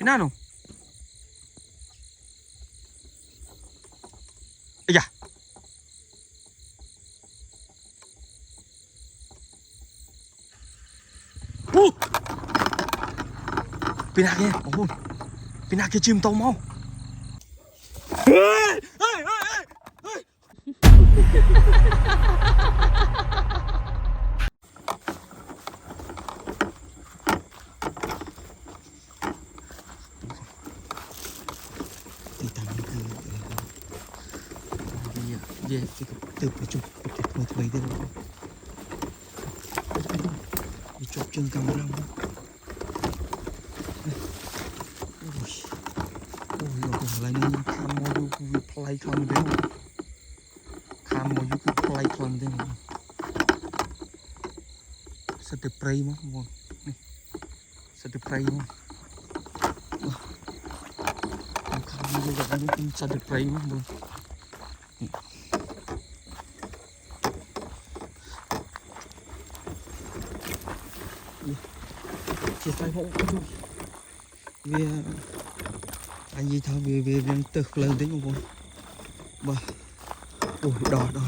ណានោះអាយ៉ាអូពីណាគេបងប្អូនពីណាគេជិះម៉ូតូមកហេហេហេហេទីតាំងនេះគឺវាគេទៅប្រជុំប្រទេសថ្មីទេបងប្អូនវាជាប់ជើងកាមេរ៉ាមកអូយយកកន្លែងនេះខាំមកយូរគឺវាប្លែកខ្លាំងមែនទេខាំមកយូរគឺប្លែកខ្លាំងទេសិតតែព្រៃមកបងនេះសិតតែព្រៃមកខាំមកយកនេះគឺសិតតែព្រៃមកបងជាស្អីហូបវាអញនិយាយថាវាទៅផ្លូវតិចបងប្អូនបាទអូយដល់នេះ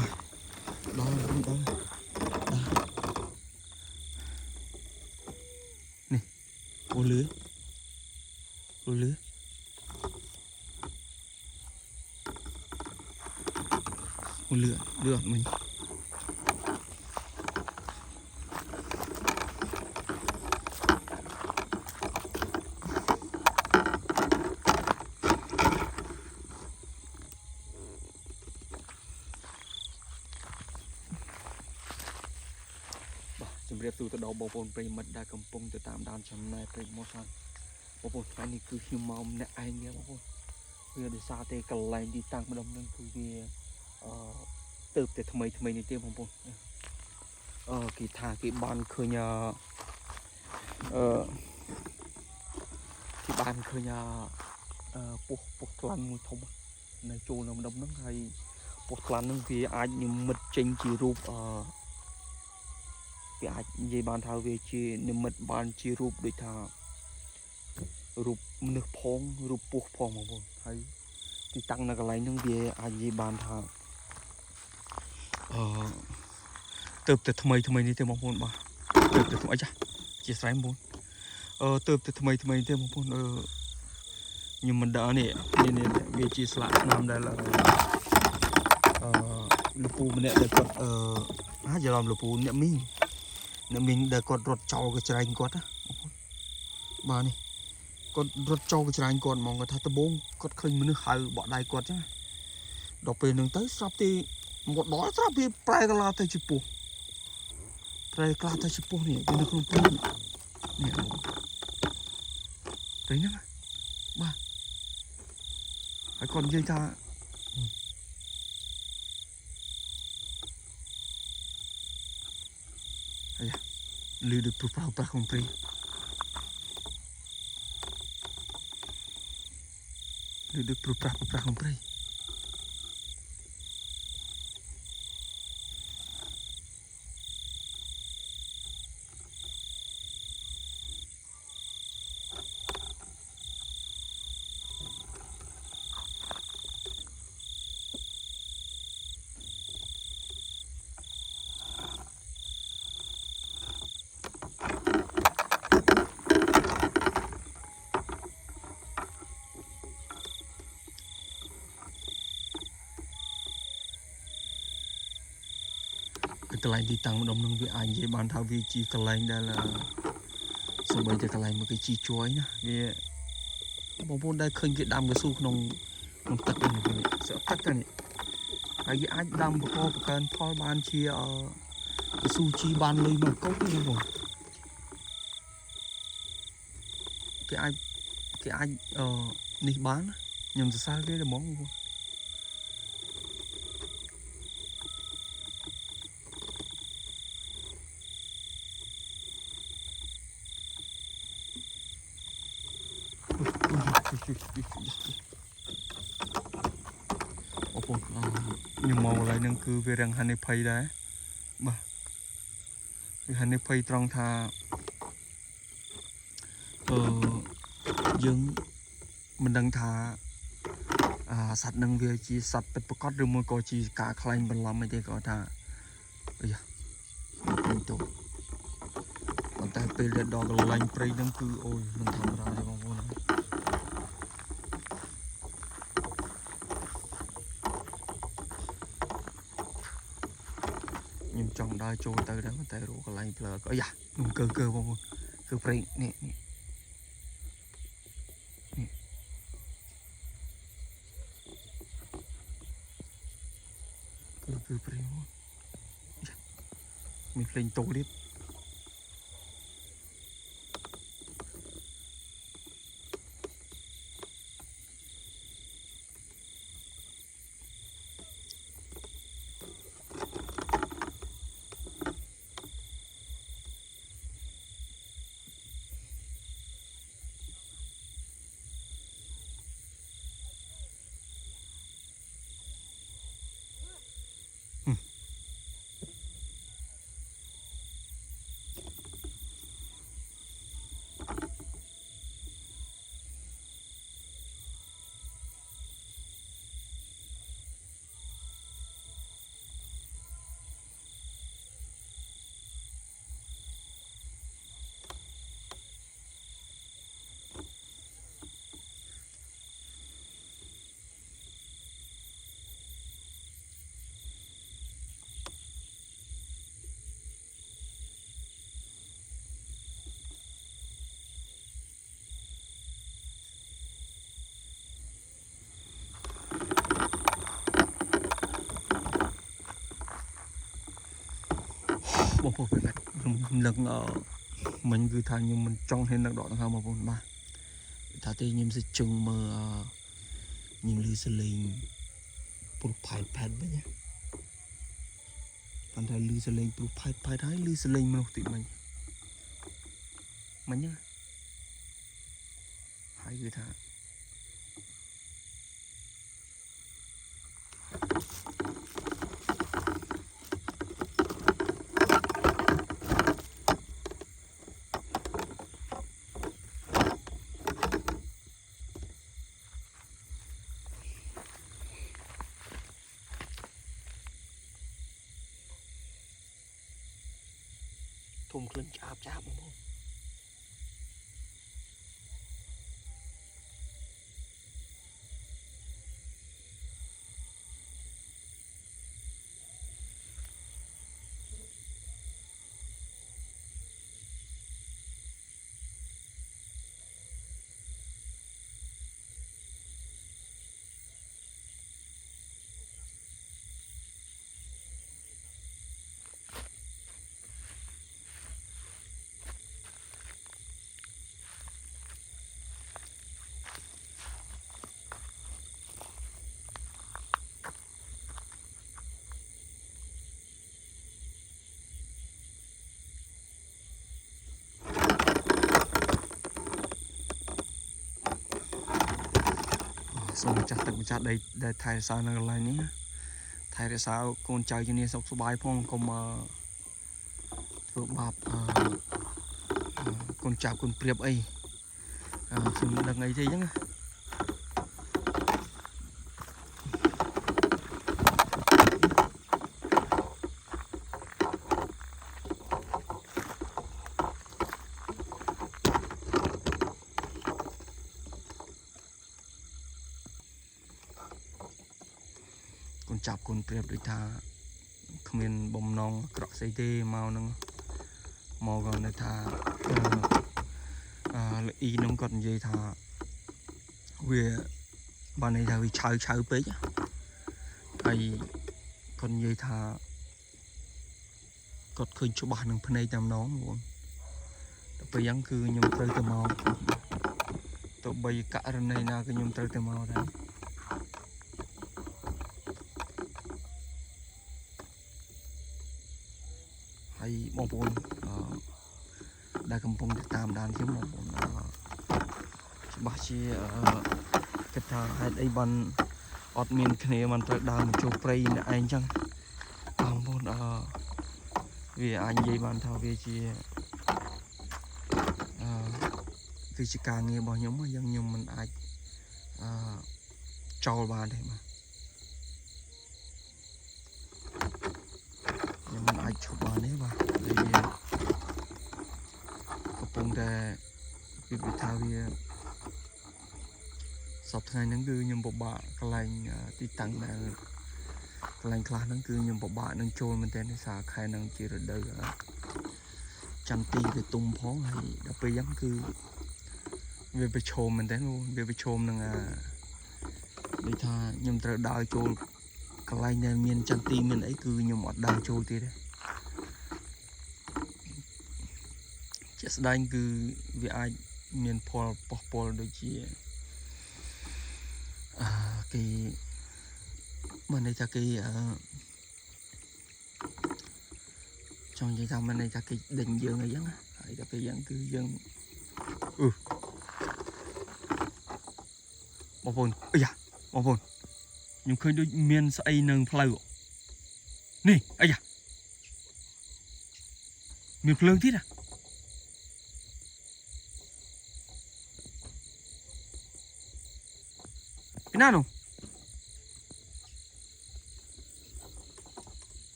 អូលឺអត់មិញជំរាបសួរទៅដល់បងប្អូនប្រិយមិត្តដែលកំពុងទៅតាមដានចំណាយព្រៃមកសានបងប្អូនថ្ងៃនេះគឺខ្ញុំមកម្នាក់ឯងទេបងប្អូនវាដោយសារតែកន្លែងទីតាំងម្ដុំនឹងគឺវាទៅតែថ្មីនេះទេបងប្អូនគេថាគេបានឃើញគេបានឃើញពោះខ្លាន់មួយធំនៅចូលនៅម្ដុំហ្នឹងហើយពោះខ្លាន់ហ្នឹងវាអាចនិមិត្តចេញជារូបវាអាចនិយាយបានថាវាជានិមិត្តបានជារូបដូចថារូបមនុស្សផងរូបពស់ផងបងប្អូនហើយទីតាំងនៅកន្លែងហ្នឹងវាអាចនិយាយបានថាទៅតែថ្មីនេះទេបងប្អូនបាទទៅតែថ្មីចាជាស្រ័យបងប្អូនទៅតែថ្មីទេបងប្អូនខ្ញុំមិនដឹងនេះវាជាស្លាកស្នាមដែលលោកពូម្នាក់ដែលគាត់ច្រឡំលោកពូអ្នកមីងដែលគាត់រត់ចោលកញ្ច្រែងគាត់ណាបងប្អូនបាទនេះគាត់រត់ចោលកញ្ច្រែងគាត់ហ្មងគាត់ថាដំបងគាត់ឃើញមនុស្សហៅបក់ដៃគាត់ចឹងដល់ពេលហ្នឹងទៅស្រាប់ទីមកដល់ស្រាប់វាប្រែកន្លាទៅជាពស់នេះវានៅក្នុងព្រៃនេះព្រៃហ្នឹងបាទហើយគាត់និយាយថាលឺដូចប្រាស់ក្នុងព្រៃលឺដូចប្រាស់ក្នុងព្រៃកន្លែងទីតាំងម្ដុំនឹងវាអាចនិយាយបានថាវាជាកន្លែងដែលសូម្បីតែកន្លែងមកគេជីជួយណាវាបងប្អូនដែលឃើញគេដាំកស៊ូក្នុងទឹកនេះស្រកទឹកនេះហើយគេអាចដាំបកបកើនផលបានជាកស៊ូជីបានលុយមកកោបងប្អូនគេអាចនេះបានខ្ញុំសរសើរគេតែហ្មងបងប្អូនអូបងខ្ញុំមកកន្លែងហ្នឹងគឺវារាំងហានិភ័យដែរបាទវាហានិភ័យត្រង់ថា dương mình đang thả sạch năng về chỉ sạch bật bật cót rồi mua coi chỉ cả khai mình làm mấy cái gọi thả bây giờ mình tụ còn tại bây giờ đó cái lạnh prey đang cứ ôi mình thầm ra cho con vô này nhưng trong đó trôi tới đó mình tay rủ cái lạnh plờ có dạ mình cơ cơ bông cơ prey nè nè cơ prey mình lên tổ liếp bông bông phải lần mình cứ thay nhưng mình trong hết lần đó là mà bông ba thà thì nhưng sẽ chừng mà nhưng lư sẽ lên profile pad vậy nhá còn thay lư sẽ lên profile pad đấy lư sẽ lên mà tụi mình nhá hai người thà thùng lên chạp chạp đúng không xong mình chặt đây để thay sao nó lại nhé thay để sao con trai cho nên sọc số bài phong còn mà vợ bạp con chào con priệp ấy chúng là ngày thế chứ con chạp con priệp đối tha không nên bom nong cọ xây tê màu nâng màu còn đối tha y nông còn gì tha về bà này là vì chơi chơi bế ai còn gì tha còn khơi cho bà nâng này tầm nó luôn bây giờ cứ nhung tới tầm màu tụi bây cả này na cái nhung tới tầm màu đấy hay mong muốn đã cầm phong tam đàn kiếm mong muốn bà chỉ cái thằng hay đây bằng admin cái này mình phải đào một chỗ play này anh chăng mong muốn vì anh gì bạn thao về chỉ វិជាការងាររបស់ខ្ញុំយើងខ្ញុំមិនអាចចោលបានទេបាទខ្ញុំមិនអាចឈប់បានទេបាទវាកំពុងតែពីថាវាសពថ្ងៃហ្នឹងគឺខ្ញុំពិបាកកន្លែងទីតាំងដែលកន្លែងខ្លះហ្នឹងគឺខ្ញុំពិបាកនឹងចូលមែនទែនសារខែហ្នឹងជារដូវចន្ទទីវាទុំផងហើយដល់ពេលអញ្ចឹងគឺវាប្រឈមមែនទែនវាប្រឈមនឹងដូចថាខ្ញុំត្រូវដើរចូលកន្លែងដែលមានចន្ទទីមានអីគឺខ្ញុំអត់ដើរចូលទៀតទេជាក់ស្ដែងគឺវាអាចមានផលប៉ះពាល់ដូចជាគេមិនន័យថាគេចង់និយាយថាមិនន័យថាគេដេញយើងអីចឹងហើយដល់ពេលយ៉ាងគឺយើងបងប្អូនអាយ៉ាបងប្អូនខ្ញុំឃើញដូចមានស្អីនឹងផ្លូវនេះអាយ៉ាមានភ្លើងទៀតពីណានោះ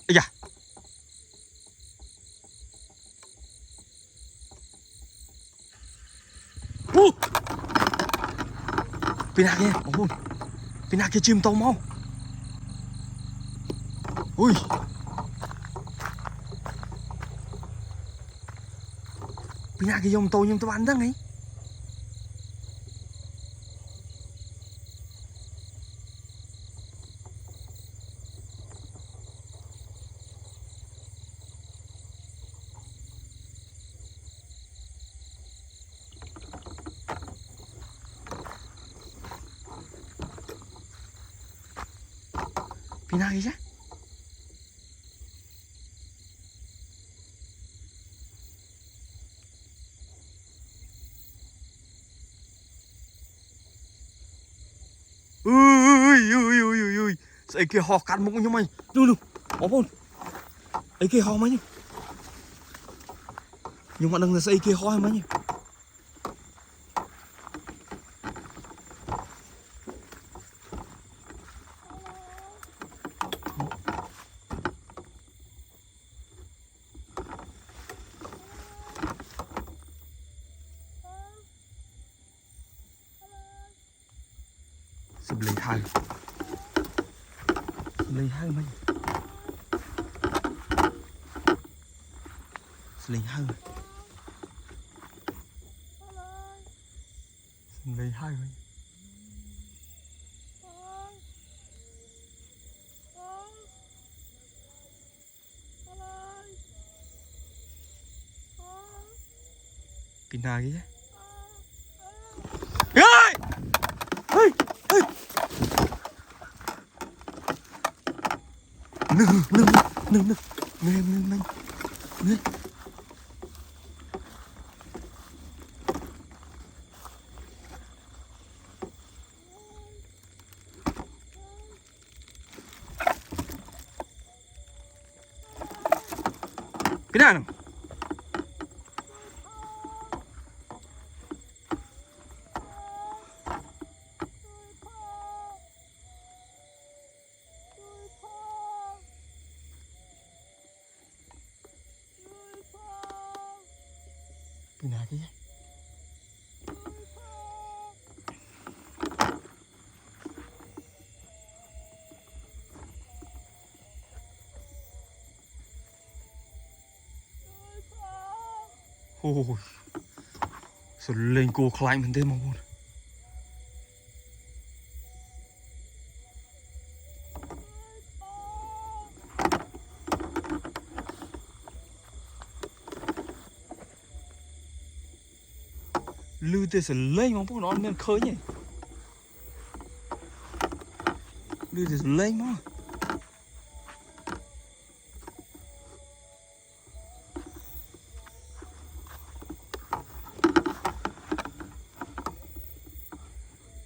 អាយ៉ាពីណាគេបងប្អូនពីណាគេជិះម៉ូតូមកអុយពីណាគេយកម៉ូតូខ្ញុំទៅបានហ្នឹងហីពីណាគេចាស្អីគេហោះកាត់មុខខ្ញុំហីនោះបងប្អូនអីគេហោះមិញខ្ញុំអត់ដឹងថាស្អីគេហោះមិញសំឡេងហៅលេងហៅមិញលេងហៅលេងហៅមិញពីណាគេនេះពីណានោះពីណាគេអូសលេងគួរខ្លាចមែនទេបងប្អូនលឺតែសលេងបងប្អូនអត់មានឃើញទេលឺតែសលេងមក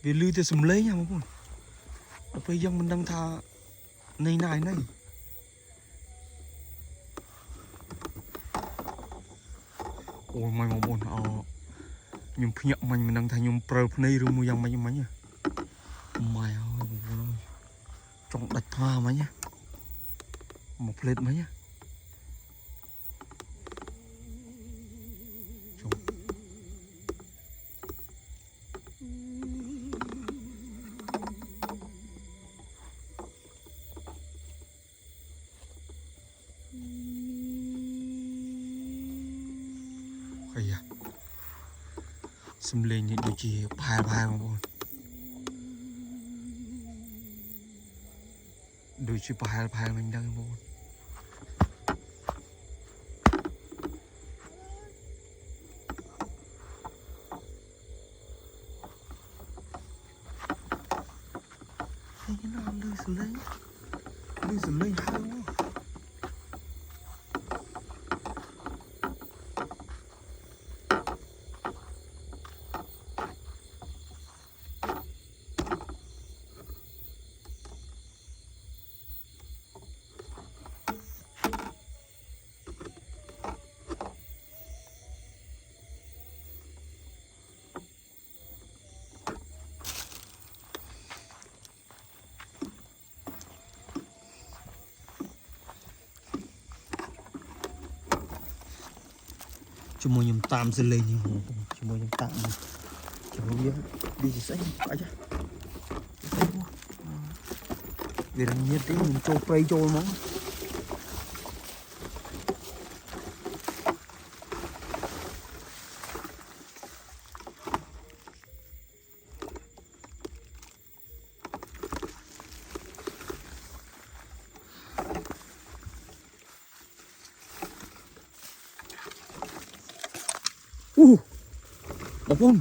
វាលឺតែសំឡេងបងប្អូនដល់ពេលយើងមិនដឹងថានៃណាឯណីអូយមកបងប្អូន nhung nhộng mình đang thay nhung pro này rồi mua dòng mấy nhá mày ơi trong đạch hoa mấy nhá một plate mấy nhá hay à xâm lên những đôi chỉ bài bài mà bọn đôi chỉ bài mình đang bọn hey cái nào lư xử lý hay quá chúng mày nhầm tam sẽ lên như chúng mày nhầm tam chúng mày đi thì sẽ phải chứ vì rằng nhiệt tính mình trôi play trôi món một con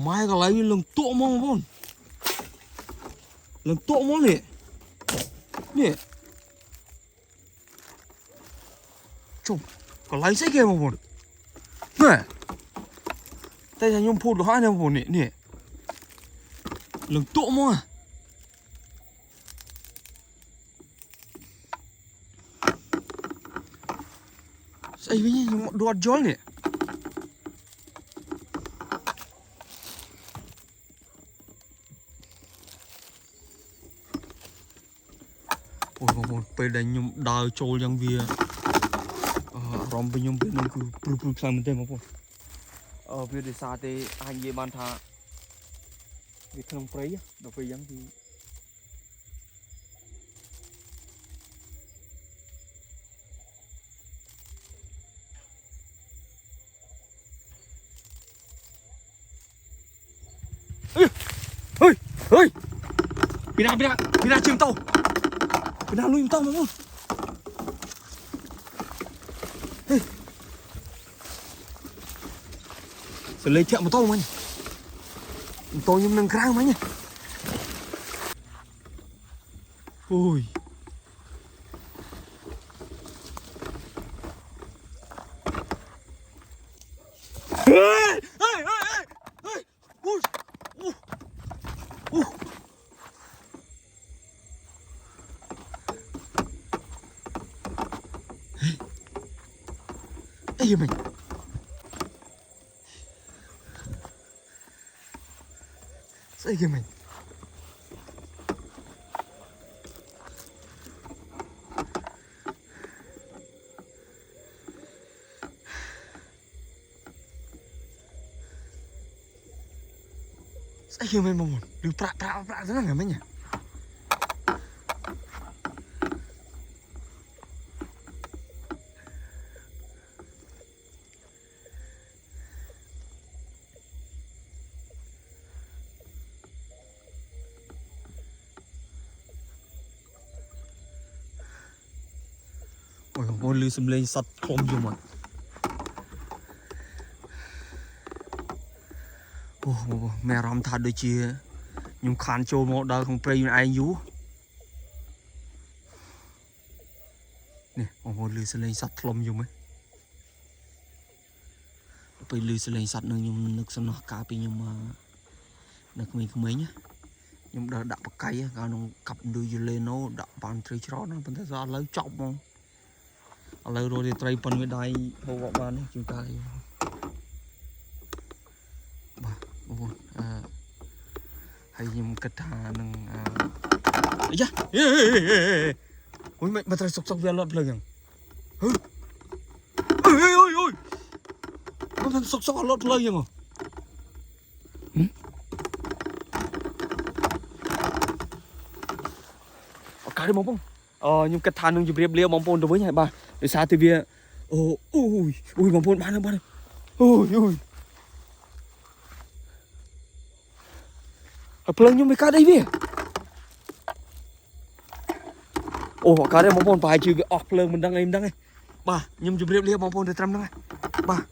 mai có lấy lần tụ mong một con lần tụ mong nè nè chồng có lấy sách kia một con nè tay là nhung phụt được hai một con nè nè lần tụ mong à say với nhau đuột gió nè một bên đánh nhung đào trôi yang vía rong bên nhung bên nó cứ pru sang bên đây mà con phía để xa thì anh về bàn thà việc không prey đâu phải yang thì ơi ơi bị nào chìm tàu bị nào lui tàu mà con sẽ lấy chợ một tàu mà tôi nhưng nâng khang mà nhỉ ôi ê mình sao kìa mình sao kìa mình một đừng prạ thế nào mấy nhỉ ôi con lư xâm lên sắt không dùng mà mẹ rắm thật đôi chia nhưng khán trôi một đời không play ai dú nè con lư xâm lên sắt không dùng ấy bây lư xâm lên sắt nhưng nước xâm nó cá bị nhưng mà nước mình không mấy nhá nhưng đã đặt bậc cây á nó cặp đuôi lên nó đặt bàn chơi chó nó vẫn thấy ra lấy trọng không lấy rồi thì trai phần với đai hô gọn bàn chúng ta ហើយខ្ញុំគិតថានឹងអាយ៉ាអូយមិនត្រូវសុកវាលត់ភ្លើងហ្នឹងអើយមិនសុកលត់ភ្លើងហ្នឹងអូកាយបងប្អូនខ្ញុំគិតថានឹងជម្រាបលាបងប្អូនទៅវិញហើយបាទដោយសារតែវាអូយបងប្អូនបានអូយហើយភ្លើងខ្ញុំវាកើតអីវាអូកាយបងប្អូនប្រហែលជាវាអស់ភ្លើងមិនដឹងអីបាទខ្ញុំជម្រាបលាបងប្អូនទៅត្រឹមហ្នឹងបាទ